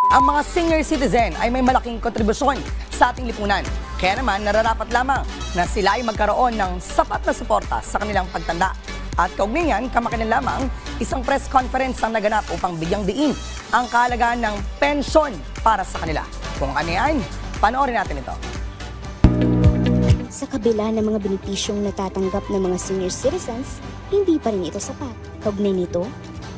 Ang mga senior citizen ay may malaking kontribusyon sa ating lipunan. Kaya naman nararapat lamang na sila ay magkaroon ng sapat na suporta sa kanilang pagtanda. At kaugnay niyan, kamakailan lamang, isang press conference ang naganap upang bigyang diin ang kahalagaan ng pensyon para sa kanila. Kung ano yan, panoorin natin ito. Sa kabila ng mga benepisyong natatanggap ng mga senior citizens, hindi pa rin ito sapat. Kaugnay nito,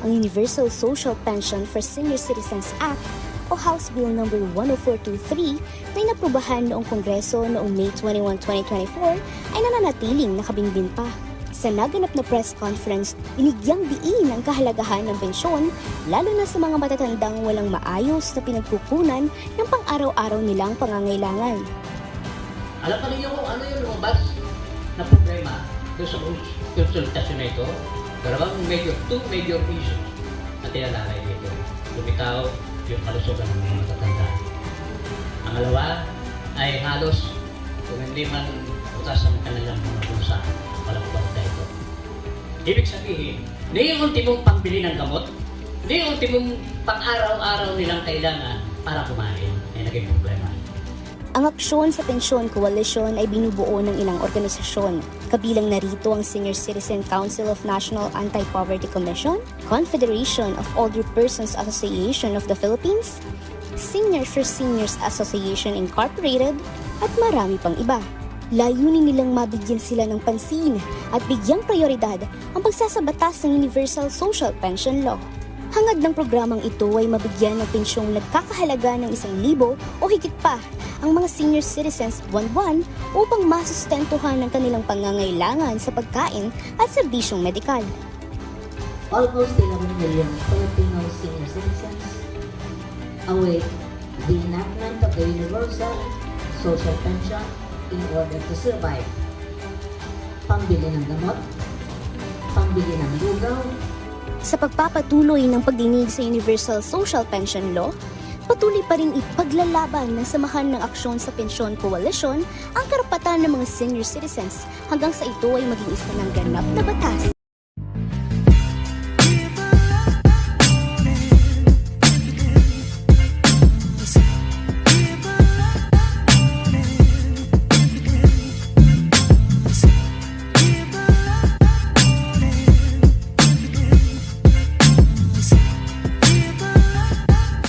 ang Universal Social Pension for Senior Citizens Act o House Bill No. 10423 na inaprubahan noong Kongreso noong May 21, 2024 ay nananatiling nakabinbin pa. Sa naganap na press conference, binigyang diin ang kahalagahan ng pensyon lalo na sa mga matatandang walang maayos na pinagkukunan ng pang-araw-araw nilang pangangailangan. Alam pa ninyo kung ano yung lumabas na problema doon sa konsultasyon na ito? Two major issues na tinalalay dito. Lumitaw yung kalusugan ng mga matatanda. Ang alawa ay halos kung hindi man utas ang kanilang mga bulsa, palabas na ito. Ibig sabihin, hindi yung ultimong pambili ng gamot, hindi yung ultimong pang-araw-araw nilang kailangan para kumain ay naging problema. Ang Aksyon sa Pensyon Coalition ay binubuo ng ilang organisasyon. Kabilang narito ang Senior Citizen Council of National Anti-Poverty Commission, Confederation of Older Persons Association of the Philippines, Senior for Seniors Association Incorporated, at marami pang iba. Layunin nilang mabigyan sila ng pansin at bigyang prioridad ang pagsasabatas ng Universal Social Pension Law. Hangad ng programang ito ay mabigyan ng pensyong nagkakahalaga ng 1,000 o higit pa ang mga senior citizens buwan-buwan upang masustentuhan ang kanilang pangangailangan sa pagkain at serbisyong medikal. Almost 11 million Filipino senior citizens await the enactment of the Universal Social Pension in order to survive. Pambili ng gamot, pambili ng lugaw. Sa pagpapatuloy ng pagdinig sa Universal Social Pension Law, patuloy pa rin ipaglalaban ng Samahan ng Aksyon sa Pensyon Coalition ang karapatan ng mga senior citizens hanggang sa ito ay maging isa ng ganap na batas.